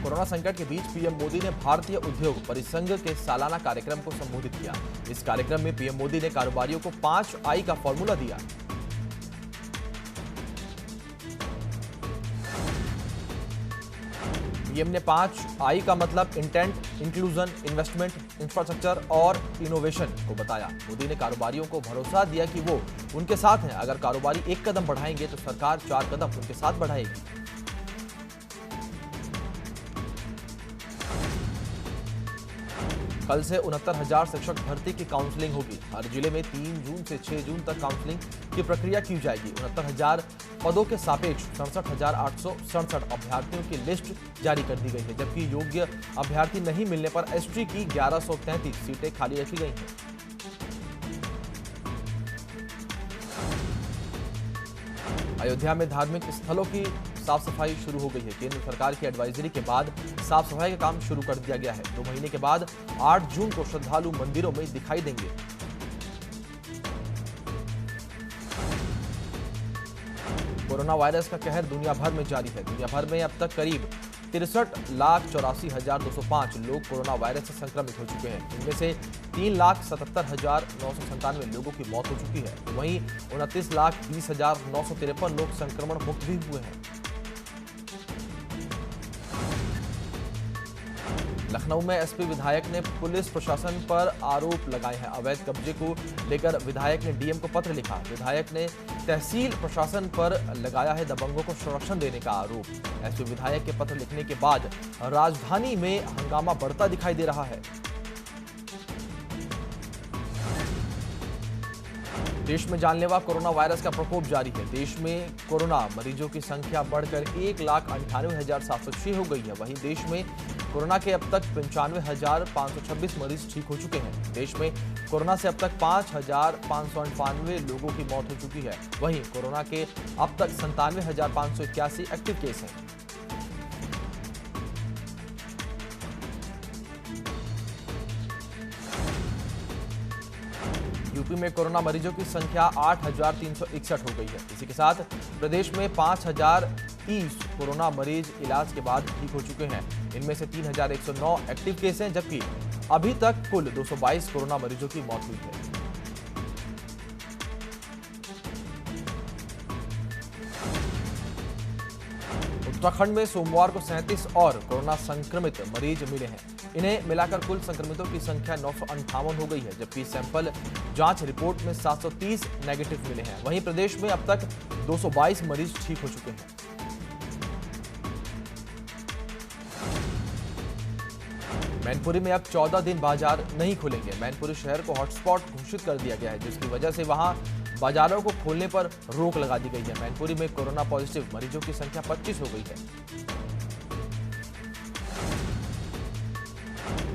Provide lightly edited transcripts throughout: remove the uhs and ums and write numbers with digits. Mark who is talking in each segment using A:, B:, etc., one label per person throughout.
A: Corona संकट के बीच PM Modi ने भारतीय उद्योग परिसंघ के सालाना कार्यक्रम को संबोधित किया। इस कार्यक्रम में पीएम मोदी ने कारोबारियों को 5 आई का फॉर्मूला दिया। पीएम ने 5 आई का मतलब इंटेंट, इंक्लूजन, इन्वेस्टमेंट, इंफ्रास्ट्रक्चर और इनोवेशन को बताया। मोदी ने कारोबारियों को भरोसा दिया कि वो उनके साथ हैं। अगर कारोबारी एक कदम बढ़ाएंगे तो सरकार 4 कदम उनके साथ बढ़ाएगी। कल से 69,000 शिक्षक भर्ती की काउंसलिंग होगी। हर जिले में 3 जून से 6 जून तक काउंसलिंग की प्रक्रिया की जाएगी। 69,000 पदों के सापेक्ष 67,867 अभ्यर्थियों की लिस्ट जारी कर दी गई है, जबकि योग्य अभ्यर्थी नहीं मिलने पर एसटी की 1133 सीटें खाली रखी गई हैं। अयोध्या में धार्मिक स्थलों की साफ सफाई शुरू हो गई है। केंद्र सरकार की एडवाइजरी के बाद साफ सफाई का काम शुरू कर दिया गया है। 2 महीने के बाद 8 जून को श्रद्धालु मंदिरों में दिखाई देंगे। कोरोना वायरस का कहर दुनिया भर में जारी है। दुनिया भर में अब तक करीब 63,84,205 लोग कोरोना वायरस से संक्रमित हो चुके हैं। इनमें से 3,77,997 लोगों की मौत हो चुकी है। वहीं 29,20,953 लोग संक्रमण मुक्त भी हुए हैं। लखनऊ में एसपी विधायक ने पुलिस प्रशासन पर आरोप लगाए हैं। अवैध कब्जे को लेकर विधायक ने डीएम को पत्र लिखा। विधायक ने तहसील प्रशासन पर लगाया है दबंगों को संरक्षण देने का आरोप। एसपी विधायक के पत्र लिखने के बाद राजधानी में हंगामा बढ़ता दिखाई दे रहा है। देश में जानलेवा कोरोना वायरस का प्रकोप जारी है। देश में कोरोना मरीजों की संख्या बढ़कर 1,98,706 हो गई है। वहीं देश में कोरोना के अब तक 95,526 मरीज ठीक हो चुके हैं। देश में कोरोना से अब तक 5,598 लोगों की मौत हो चुकी है। वहीं कोरोना के अब तक 97,581 एक्टिव केस हैं। यूपी में कोरोना मरीजों की संख्या 8,361 हो गई है। इसी के साथ प्रदेश में 5,030 कोरोना मरीज इलाज के बाद ठीक हो चुके हैं। इनमें से 3,109 एक्टिव केस हैं, जबकि अभी तक कुल 222 कोरोना मरीजों की मौत हुई है। उत्तराखंड में सोमवार को 37 और कोरोना संक्रमित मरीज मिले हैं। इन्हें मिलाकर कुल संक्रमितों की संख्या 958 हो गई है, जबकि सैंपल जांच रिपोर्ट में 730 नेगेटिव मिले हैं। वहीं प्रदेश में अब तक 222 मरीज ठीक हो चुके हैं। मैनपुरी में अब 14 दिन बाजार नहीं खुलेंगे। मैनपुरी शहर को हॉटस्पॉट घोषित कर दिया गया है, जिसकी वजह से वहां बाजारों को खोलने पर रोक लगा दी गई है। मैनपुरी में कोरोना पॉजिटिव मरीजों की संख्या 25 हो गई है।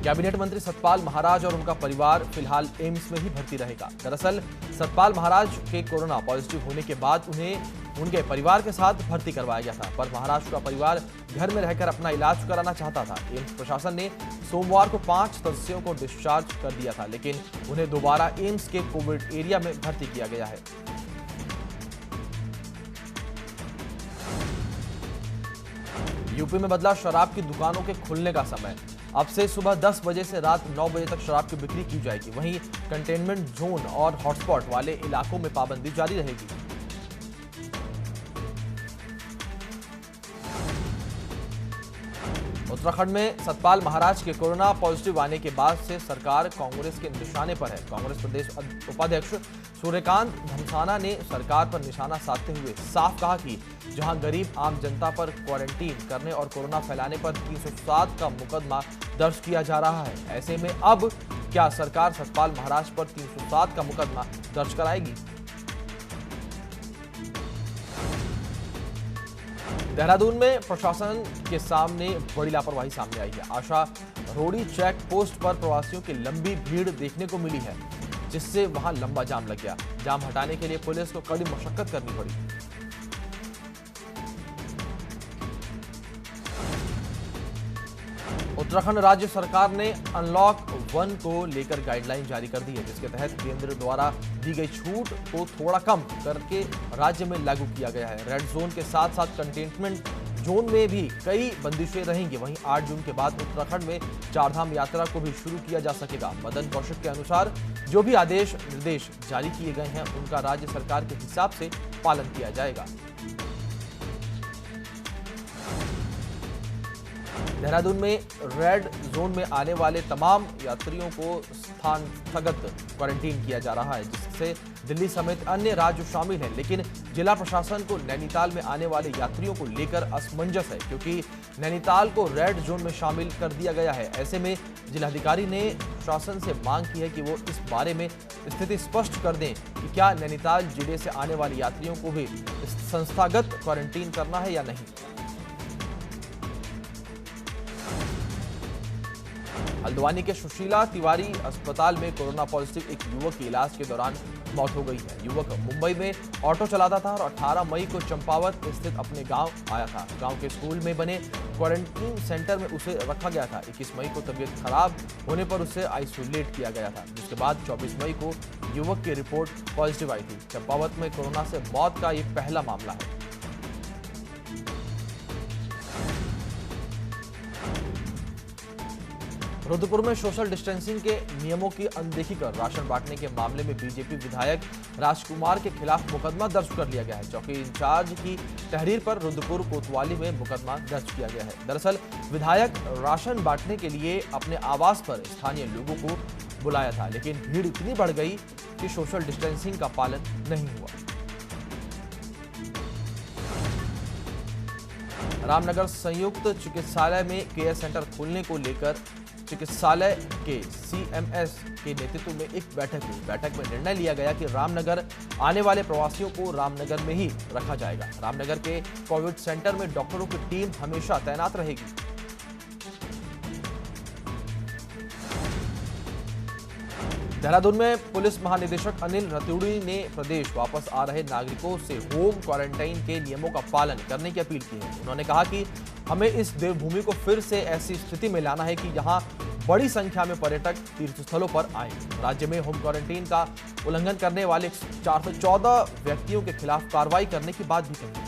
A: कैबिनेट मंत्री सतपाल महाराज और उनका परिवार फिलहाल एम्स में ही भर्ती रहेगा। दरअसल सतपाल महाराज के कोरोना पॉजिटिव होने के बाद उन्हें उनके परिवार के साथ भर्ती करवाया गया था, पर महाराज का परिवार घर में रहकर अपना इलाज कराना चाहता था। एम्स प्रशासन ने सोमवार को 5 सदस्यों को डिस्चार्ज कर दिया था, लेकिन उन्हें दोबारा एम्स के कोविड एरिया में भर्ती किया गया है। यूपी में बदला शराब की दुकानों के खुलने का समय। अब से सुबह 10 बजे से रात 9 बजे तक शराब की बिक्री की जाएगी। वहीं कंटेनमेंट जोन और हॉटस्पॉट वाले इलाकों में पाबंदी जारी रहेगी। उत्तराखंड में सतपाल महाराज के कोरोना पॉजिटिव आने के बाद से सरकार कांग्रेस के निशाने पर है। कांग्रेस प्रदेश उपाध्यक्ष सूर्यकांत धमसाना ने सरकार पर निशाना साधते हुए साफ कहा कि जहां गरीब आम जनता पर क्वारंटीन करने और कोरोना फैलाने पर 307 का मुकदमा दर्ज किया जा रहा है, ऐसे में अब क्या सरकार सतपाल महाराज पर 307 का मुकदमा दर्ज कराएगी? देहरादून में प्रशासन के सामने बड़ी लापरवाही सामने आई है। आशा रोडी चेक पोस्ट पर प्रवासियों की लंबी भीड़ देखने को मिली है, जिससे वहां लंबा जाम लग गया। जाम हटाने के लिए पुलिस को कड़ी मशक्कत करनी पड़ी। उत्तराखंड राज्य सरकार ने अनलॉक 1 को लेकर गाइडलाइन जारी कर दी है, जिसके तहत केंद्र द्वारा दी गई छूट को थोड़ा कम करके राज्य में लागू किया गया है। रेड जोन के साथ साथ कंटेनमेंट जोन में भी कई बंदिशें रहेंगी। वहीं 8 जून के बाद उत्तराखंड में चारधाम यात्रा को भी शुरू किया जा सकेगा। मदन कौशिक के अनुसार जो भी आदेश निर्देश जारी किए गए हैं उनका राज्य सरकार के हिसाब से पालन किया जाएगा। देहरादून में रेड जोन में आने वाले तमाम यात्रियों को स्थगित क्वारंटीन किया जा रहा है, जिससे दिल्ली समेत अन्य राज्य शामिल हैं। लेकिन जिला प्रशासन को नैनीताल में आने वाले यात्रियों को लेकर असमंजस है, क्योंकि नैनीताल को रेड जोन में शामिल कर दिया गया है। ऐसे में जिलाधिकारी ने प्रशासन से मांग की है कि वो इस बारे में स्थिति स्पष्ट कर दें कि क्या नैनीताल जिले से आने वाले यात्रियों को भी संस्थागत क्वारंटीन करना है या नहीं। हल्द्वानी के सुशीला तिवारी अस्पताल में कोरोना पॉजिटिव एक युवक की इलाज के दौरान मौत हो गई है। युवक मुंबई में ऑटो चलाता था और 18 मई को चंपावत स्थित अपने गांव आया था। गांव के स्कूल में बने क्वारंटीन सेंटर में उसे रखा गया था। 21 मई को तबीयत खराब होने पर उसे आइसोलेट किया गया था, जिसके बाद 24 मई को युवक की रिपोर्ट पॉजिटिव आई थी। चंपावत में कोरोना से मौत का यह पहला मामला है। रुद्रपुर में सोशल डिस्टेंसिंग के नियमों की अनदेखी कर राशन बांटने के मामले में बीजेपी विधायक राजकुमार के खिलाफ मुकदमा दर्ज कर लिया गया है। चौकी इंचार्ज की तहरीर पर रुद्रपुर कोतवाली में मुकदमा दर्ज किया गया है। दरअसल विधायक राशन बांटने के लिए अपने आवास पर स्थानीय लोगों को बुलाया था, लेकिन भीड़ इतनी बढ़ गई कि सोशल डिस्टेंसिंग का पालन नहीं हुआ। रामनगर संयुक्त चिकित्सालय में केयर सेंटर खोलने को लेकर चिकित्सालय के सीएमएस के नेतृत्व में एक बैठक हुई। बैठक में निर्णय लिया गया कि रामनगर आने वाले प्रवासियों को रामनगर में ही रखा जाएगा। रामनगर के कोविड सेंटर में डॉक्टरों की टीम हमेशा तैनात रहेगी। देहरादून में पुलिस महानिदेशक अनिल रतूड़ी ने प्रदेश वापस आ रहे नागरिकों से होम क्वारंटाइन के नियमों का पालन करने की अपील की है। उन्होंने कहा कि हमें इस देवभूमि को फिर से ऐसी स्थिति में लाना है कि यहां बड़ी संख्या में पर्यटक तीर्थस्थलों पर आएं। राज्य में होम क्वारंटाइन का उल्लंघन करने वाले 414 व्यक्तियों के खिलाफ कार्रवाई करने की बात भी कही।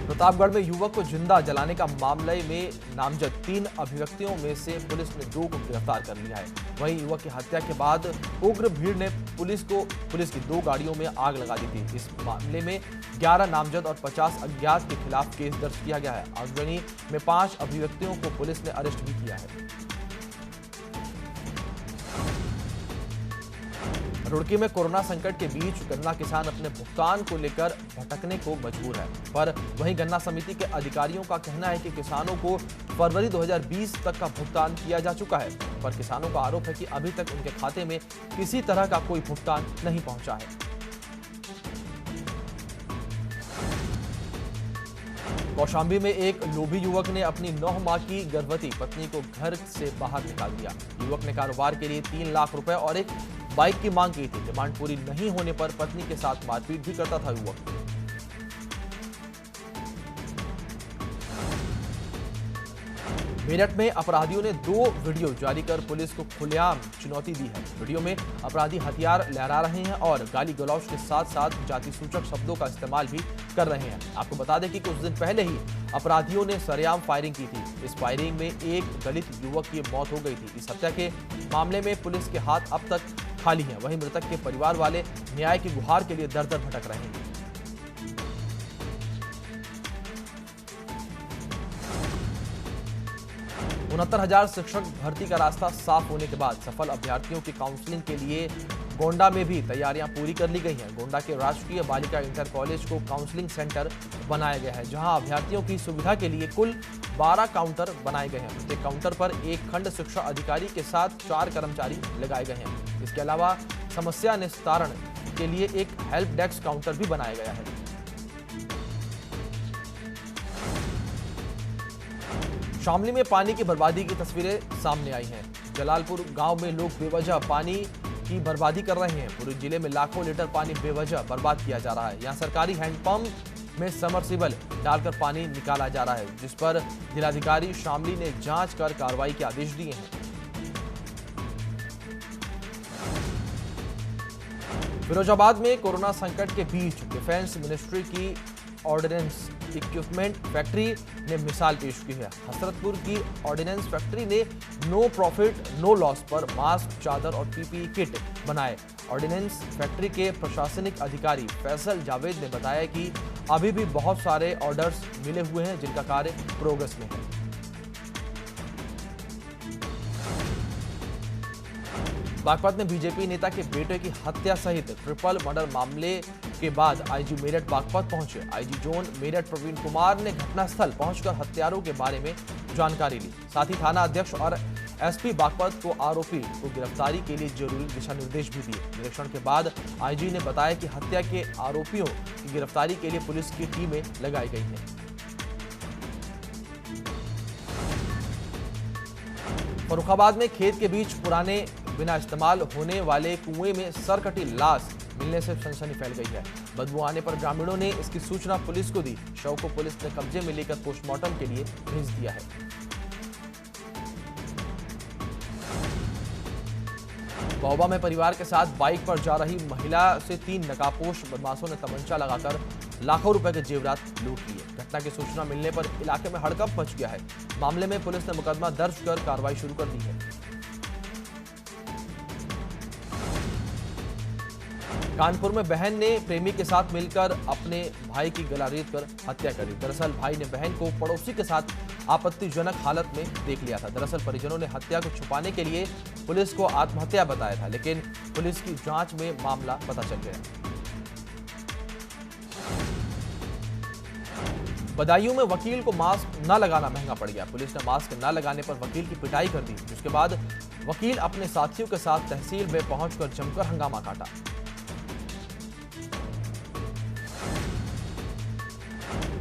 A: प्रतापगढ़ में युवक को जिंदा जलाने का मामले में नामजद 3 अभिव्यक्तियों में से पुलिस ने 2 को गिरफ्तार कर लिया है। वहीं युवक की हत्या के बाद उग्र भीड़ ने पुलिस की 2 गाड़ियों में आग लगा दी थी। इस मामले में 11 नामजद और 50 अज्ञात के खिलाफ केस दर्ज किया गया है। अग्रणी में 5 अभिव्यक्तियों को पुलिस ने अरेस्ट भी किया है। रुड़की में कोरोना संकट के बीच गन्ना किसान अपने भुगतान को लेकर भटकने को मजबूर है, पर वहीं गन्ना समिति के अधिकारियों का कहना है कि किसानों को फरवरी 2020 तक का भुगतान किया जा चुका है, पर किसानों का आरोप है कि अभी तक उनके खाते में किसी तरह का कोई भुगतान नहीं पहुंचा है। कौशाम्बी में एक लोभी युवक ने अपनी 9 माह की गर्भवती पत्नी को घर से बाहर निकाल दिया। युवक ने कारोबार के लिए 3 लाख रुपए और एक बाइक की मांग की थी। डिमांड पूरी नहीं होने पर पत्नी के साथ मारपीट भी करता था युवक। मेरठ में अपराधियों ने 2 वीडियो जारी कर पुलिस को खुलेआम चुनौती दी है। वीडियो में अपराधी हथियार लहरा रहे हैं और गाली गलौज के साथ साथ जाति सूचक शब्दों का इस्तेमाल भी कर रहे हैं। आपको बता दें कि कुछ दिन पहले ही अपराधियों ने सरेआम फायरिंग की थी। इस फायरिंग में एक दलित युवक की मौत हो गई थी। इस हत्या के मामले में पुलिस के हाथ अब तक खाली हैं। वहीं मृतक के परिवार वाले न्याय की गुहार के लिए दर दर भटक रहे हैं। 69,000 शिक्षक भर्ती का रास्ता साफ होने के बाद सफल अभ्यर्थियों की काउंसलिंग के लिए गोंडा में भी तैयारियां पूरी कर ली गई हैं। गोंडा के राष्ट्रीय बालिका इंटर कॉलेज को काउंसलिंग सेंटर बनाया गया है, जहां अभ्यर्थियों की सुविधा के लिए कुल 12 काउंटर बनाए गए हैं। प्रत्येक काउंटर पर एक खंड शिक्षा अधिकारी के साथ 4 कर्मचारी लगाए गए हैं। इसके अलावा समस्या निस्तारण के लिए एक हेल्प डेस्क काउंटर भी बनाया गया है। शामली में पानी की बर्बादी की तस्वीरें सामने आई हैं। जलालपुर गांव में लोग बेवजह पानी की बर्बादी कर रहे हैं। पूरे जिले में लाखों लीटर पानी बेवजह बर्बाद किया जा रहा है। यहां सरकारी हैंडपंप में सबमर्सिबल डालकर पानी निकाला जा रहा है, जिस पर जिलाधिकारी शामली ने जांच कर कार्रवाई के आदेश दिए हैं। फिरोजाबाद में कोरोना संकट के बीच डिफेंस मिनिस्ट्री की ऑर्डिनेंस इक्विपमेंट फैक्ट्री ने मिसाल पेश की है। हसरतपुर की ऑर्डिनेंस फैक्ट्री ने नो प्रॉफिट नो लॉस पर मास्क, चादर और पीपीई किट बनाए। ऑर्डिनेंस फैक्ट्री के प्रशासनिक अधिकारी फैसल जावेद ने बताया कि अभी भी बहुत सारे ऑर्डर्स मिले हुए हैं जिनका कार्य प्रोग्रेस में है। बागपत में बीजेपी नेता के बेटे की हत्या सहित ट्रिपल मर्डर मामले के बाद आईजी मेरठ बागपत पहुंचे। आईजी जोन मेरठ प्रवीण कुमार ने घटनास्थल पहुंचकर हत्यारों के बारे में जानकारी ली। साथ ही थाना अध्यक्ष और एसपी बागपत को आरोपी को गिरफ्तारी के लिए जरूरी दिशा निर्देश भी दिए। निरीक्षण के बाद आईजी ने बताया कि हत्या के आरोपियों की गिरफ्तारी के लिए पुलिस की टीमें लगाई गई हैं। फर्रुखाबाद में खेत के बीच पुराने बिना इस्तेमाल होने वाले कुएं में सरकटी लाश मिलने से सनसनी फैल गई है। बदबू आने पर ग्रामीणों ने इसकी सूचना पुलिस को दी। शव को पुलिस ने कब्जे में लेकर पोस्टमार्टम के लिए भेज दिया है। महोबा में परिवार के साथ बाइक पर जा रही महिला से 3 नकाबपोश बदमाशों ने तमंचा लगाकर लाखों रुपए के जेवरात लूट लिए। घटना की सूचना मिलने पर इलाके में हड़कंप मच गया है। मामले में पुलिस ने मुकदमा दर्ज कर कार्रवाई शुरू कर दी है। कानपुर में बहन ने प्रेमी के साथ मिलकर अपने भाई की गला रेतकर हत्या कर दी। दरअसल भाई ने बहन को पड़ोसी के साथ आपत्तिजनक हालत में देख लिया था। दरअसल परिजनों ने हत्या को छुपाने के लिए पुलिस को आत्महत्या बताया था, लेकिन पुलिस की जांच में मामला पता चल गया। बदायूं में वकील को मास्क न लगाना महंगा पड़ गया। पुलिस ने मास्क न लगाने पर वकील की पिटाई कर दी, जिसके बाद वकील अपने साथियों के साथ तहसील में पहुंचकर जमकर हंगामा काटा।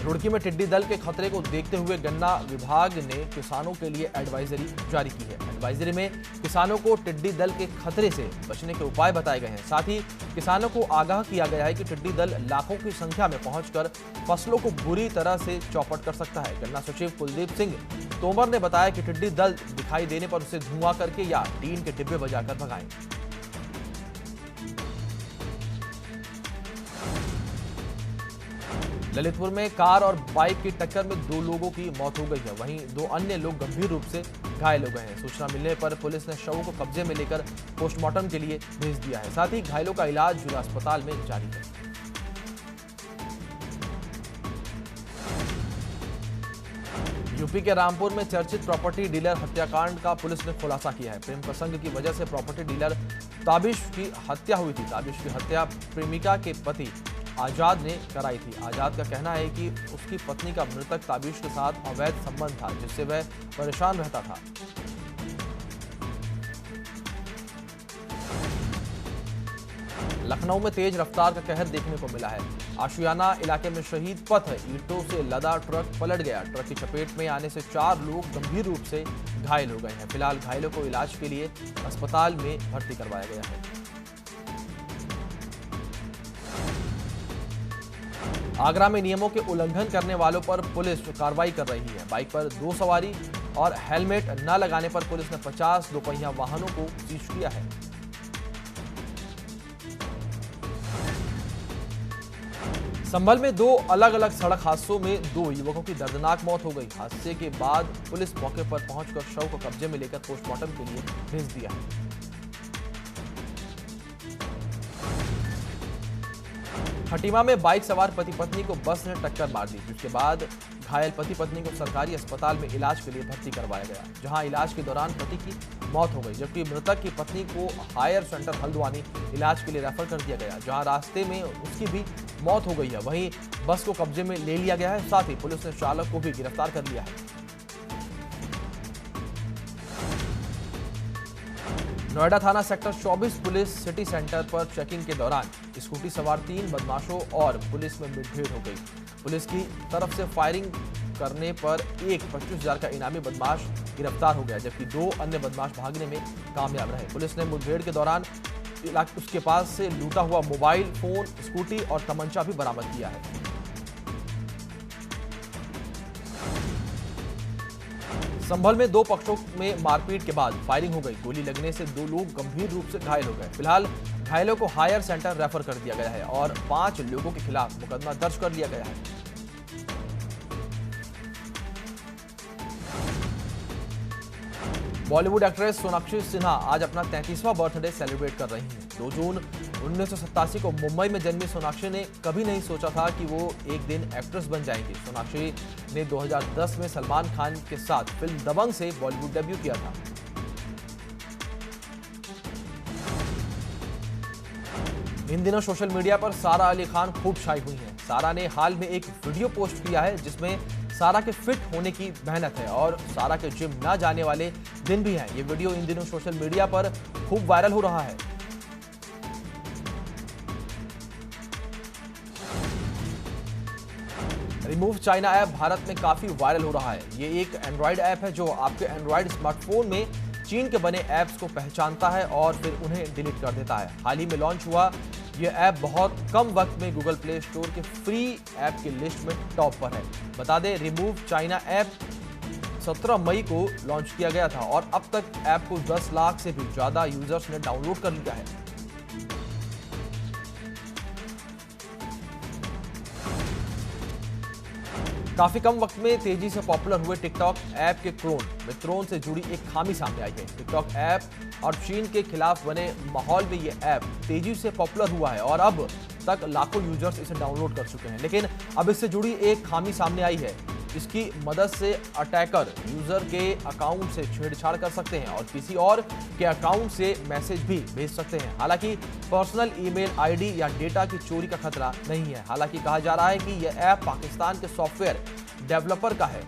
A: रुड़की में टिड्डी दल के खतरे को देखते हुए गन्ना विभाग ने किसानों के लिए एडवाइजरी जारी की है। एडवाइजरी में किसानों को टिड्डी दल के खतरे से बचने के उपाय बताए गए हैं। साथ ही किसानों को आगाह किया गया है कि टिड्डी दल लाखों की संख्या में पहुंचकर फसलों को बुरी तरह से चौपट कर सकता है। गन्ना सचिव कुलदीप सिंह तोमर ने बताया कि टिड्डी दल दिखाई देने पर उसे धुआं करके या टीन के डिब्बे बजाकर भगाएं। ललितपुर में कार और बाइक की टक्कर में 2 लोगों की मौत हो गई है। वहीं 2 अन्य लोग गंभीर रूप से घायल हो गए हैं। सूचना मिलने पर पुलिस ने शवों को कब्जे में लेकर पोस्टमार्टम के लिए भेज दिया है। साथ ही घायलों का इलाज जिला अस्पताल में जारी है। यूपी के रामपुर में चर्चित प्रॉपर्टी डीलर हत्याकांड का पुलिस ने खुलासा किया है। प्रेम प्रसंग की वजह से प्रॉपर्टी डीलर ताबिश की हत्या हुई थी। ताबिश की हत्या प्रेमिका के पति आजाद ने कराई थी। आजाद का कहना है कि उसकी पत्नी का मृतक ताबिश के साथ अवैध संबंध था, जिससे वह परेशान रहता था। लखनऊ में तेज रफ्तार का कहर देखने को मिला है। आशियाना इलाके में शहीद पथ ईंटों से लदा ट्रक पलट गया। ट्रक की चपेट में आने से 4 लोग गंभीर रूप से घायल हो गए हैं। फिलहाल घायलों को इलाज के लिए अस्पताल में भर्ती करवाया गया है। आगरा में नियमों के उल्लंघन करने वालों पर पुलिस कार्रवाई कर रही है। बाइक पर 2 सवारी और हेलमेट न लगाने पर पुलिस ने 50 दोपहिया वाहनों को सीज किया है। संभल में 2 अलग अलग सड़क हादसों में 2 युवकों की दर्दनाक मौत हो गई। हादसे के बाद पुलिस मौके पर पहुंचकर शव को कब्जे में लेकर पोस्टमार्टम के लिए भेज दिया है। खटीमा में बाइक सवार पति पत्नी को बस ने टक्कर मार दी, जिसके बाद घायल पति पत्नी को सरकारी अस्पताल में इलाज के लिए भर्ती करवाया गया, जहां इलाज के दौरान पति की मौत हो गई, जबकि मृतक की पत्नी को हायर सेंटर हल्द्वानी इलाज के लिए रेफर कर दिया गया, जहां रास्ते में उसकी भी मौत हो गई है। वहीं बस को कब्जे में ले लिया गया है। साथ ही पुलिस ने चालक को भी गिरफ्तार कर लिया है। नोएडा थाना सेक्टर 24 पुलिस सिटी सेंटर पर चेकिंग के दौरान स्कूटी सवार 3 बदमाशों और पुलिस में मुठभेड़ हो गई। पुलिस की तरफ से फायरिंग करने पर एक 25,000 का इनामी बदमाश गिरफ्तार हो गया, जबकि 2 अन्य बदमाश भागने में कामयाब रहे। पुलिस ने मुठभेड़ के दौरान उसके पास से लूटा हुआ मोबाइल फोन, स्कूटी और तमंचा भी बरामद किया है। संभल में 2 पक्षों में मारपीट के बाद फायरिंग हो गई। गोली लगने से 2 लोग गंभीर रूप से घायल हो गए। फिलहाल घायलों को हायर सेंटर रेफर कर दिया गया है और 5 लोगों के खिलाफ मुकदमा दर्ज कर लिया गया है। बॉलीवुड एक्ट्रेस सोनाक्षी सिन्हा आज अपना 33वां बर्थडे सेलिब्रेट कर रही हैं। 2 जून 1987 को मुंबई में जन्मी सोनाक्षी ने कभी नहीं सोचा था कि वो एक दिन एक्ट्रेस बन जाएंगी। सोनाक्षी ने 2010 में सलमान खान के साथ फिल्म दबंग से बॉलीवुड डेब्यू किया था। इन दिनों सोशल मीडिया पर सारा अली खान खूब छाई हुई हैं। सारा ने हाल में एक वीडियो पोस्ट किया है जिसमें सारा के फिट होने की मेहनत है और सारा के जिम ना जाने वाले दिन भी हैं। ये वीडियो इन दिनों सोशल मीडिया पर खूब वायरल हो रहा है। रिमूव चाइना ऐप भारत में काफी वायरल हो रहा है। ये एक एंड्रॉइड ऐप है जो आपके एंड्रॉइड स्मार्टफोन में चीन के बने ऐप्स को पहचानता है और फिर उन्हें डिलीट कर देता है। हाल ही में लॉन्च हुआ यह ऐप बहुत कम वक्त में गूगल प्ले स्टोर के फ्री ऐप की लिस्ट में टॉप पर है। बता दें, रिमूव चाइना ऐप 17 मई को लॉन्च किया गया था और अब तक ऐप को 10 लाख से भी ज्यादा यूजर्स ने डाउनलोड कर लिया है। काफी कम वक्त में तेजी से पॉपुलर हुए टिकटॉक ऐप के क्लोन मित्रों से जुड़ी एक खामी सामने आई है। टिकटॉक ऐप और चीन के खिलाफ बने माहौल में ये ऐप तेजी से पॉपुलर हुआ है और अब तक लाखों यूजर्स इसे डाउनलोड कर चुके हैं। लेकिन अब इससे जुड़ी एक खामी सामने आई है। इसकी मदद से अटैकर यूजर के अकाउंट से छेड़छाड़ कर सकते हैं और किसी और के अकाउंट से मैसेज भी भेज सकते हैं। हालांकि पर्सनल ईमेल आईडी या डेटा की चोरी का खतरा नहीं है। हालांकि कहा जा रहा है कि यह ऐप पाकिस्तान के सॉफ्टवेयर डेवलपर का है